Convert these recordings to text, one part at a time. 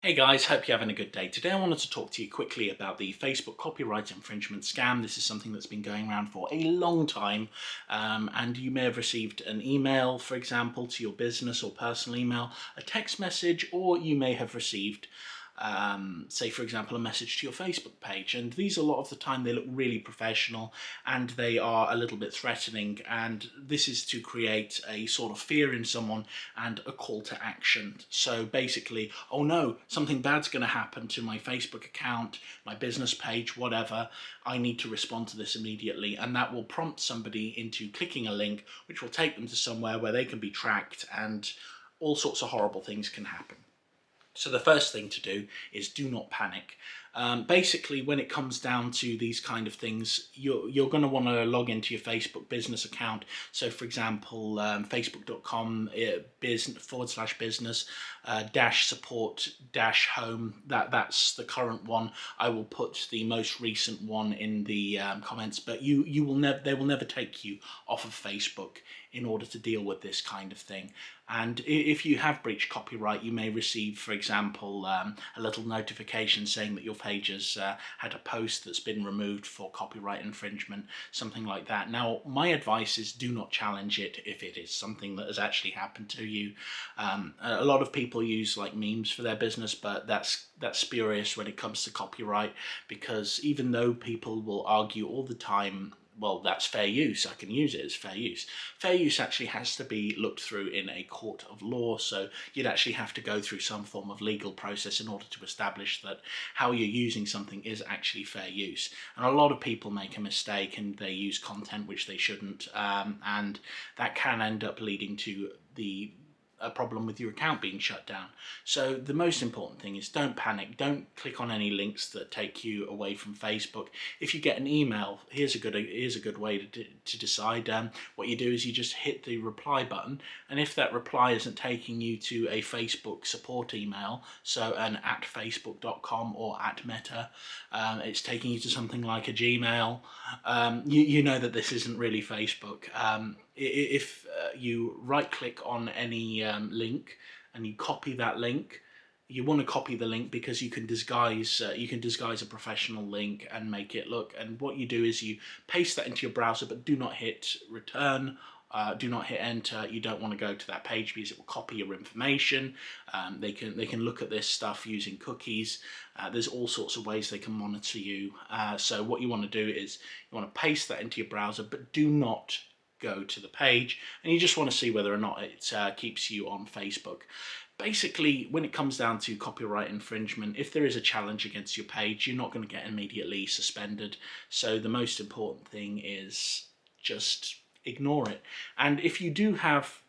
Hey guys, hope you're having a good day. Today I wanted to talk to you quickly about the Facebook copyright infringement scam. This is something that's been going around for a long time, and you may have received an email, for example, to your business or personal email, a text message, or you may have received say for example a message to your Facebook page, and these a lot of the time they look really professional and they are a little bit threatening, and this is to create a sort of fear in someone and a call to action. So basically, oh no, something bad's going to happen to my Facebook account, my business page, whatever, I need to respond to this immediately, and that will prompt somebody into clicking a link which will take them to somewhere where they can be tracked and all sorts of horrible things can happen. So the first thing to do is do not panic. Basically, when it comes down to these kind of things, you're going to want to log into your Facebook business account. So for example, facebook.com /business dash support dash home. That's the current one. I will put the most recent one in the comments, but they will never take you off of Facebook in order to deal with this kind of thing. And if you have breached copyright, you may receive, for example, a little notification saying that your page has had a post that's been removed for copyright infringement, something like that. Now, my advice is do not challenge it if it is something that has actually happened to you. A lot of people use like memes for their business, but that's spurious when it comes to copyright, because even though people will argue all the time, well, that's fair use, I can use it as fair use. Fair use actually has to be looked through in a court of law, so you'd actually have to go through some form of legal process in order to establish that how you're using something is actually fair use. And a lot of people make a mistake and they use content which they shouldn't, and that can end up leading to a problem with your account being shut down. So the most important thing is don't panic, don't click on any links that take you away from Facebook. If you get an email, here's a good way to decide. What you do is you just hit the reply button, and if that reply isn't taking you to a Facebook support email, so an @facebook.com or @meta, it's taking you to something like a Gmail, you know that this isn't really Facebook. If you right click on any link and you copy that link, you want to copy the link because you can disguise a professional link and make it look. And what you do is you paste that into your browser, but do not hit return. Do not hit enter. You don't want to go to that page because it will copy your information. They can look at this stuff using cookies. There's all sorts of ways they can monitor you. So what you want to do is you want to paste that into your browser, but do not go to the page, and you just want to see whether or not it keeps you on Facebook. Basically, when it comes down to copyright infringement, if there is a challenge against your page, you're not going to get immediately suspended. So the most important thing is just ignore it. And if you do have,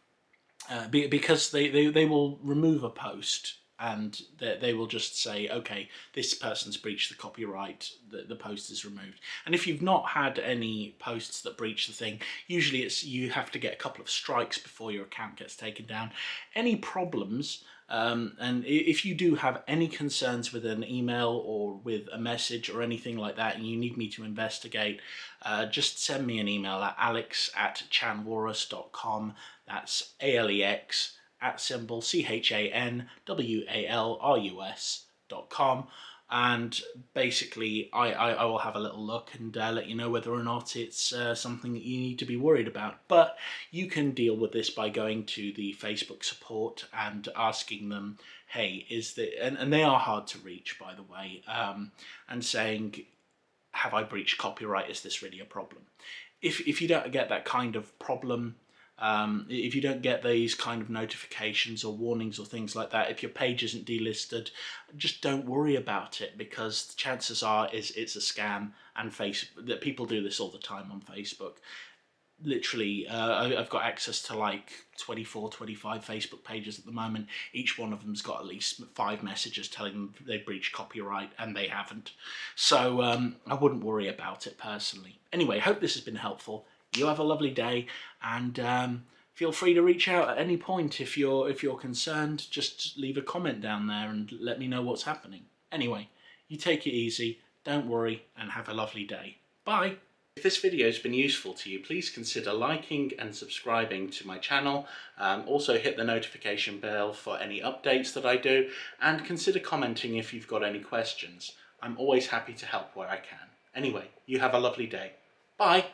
because they will remove a post, and they will just say, okay, this person's breached the copyright, the post is removed. And if you've not had any posts that breach the thing, usually you have to get a couple of strikes before your account gets taken down. Any problems, and if you do have any concerns with an email or with a message or anything like that, and you need me to investigate, just send me an email at alex@chanwarus.com. That's ALEX @ChanWalrus.com, and basically I will have a little look and let you know whether or not it's something that you need to be worried about. But you can deal with this by going to the Facebook support and asking them, hey, and they are hard to reach, by the way, and saying, have I breached copyright? Is this really a problem? If you don't get that kind of problem, if you don't get these kind of notifications or warnings or things like that, if your page isn't delisted, just don't worry about it, because the chances are it's a scam, and that people do this all the time on Facebook. Literally, I've got access to like 24, 25 Facebook pages at the moment. Each one of them's got at least 5 messages telling them they breached copyright, and they haven't. So I wouldn't worry about it personally. Anyway, hope this has been helpful. You have a lovely day, and feel free to reach out at any point if you're concerned. Just leave a comment down there and let me know what's happening. Anyway, you take it easy, don't worry, and have a lovely day. Bye. If this video has been useful to you, please consider liking and subscribing to my channel. Also hit the notification bell for any updates that I do, and consider commenting if you've got any questions. I'm always happy to help where I can. Anyway, you have a lovely day. Bye!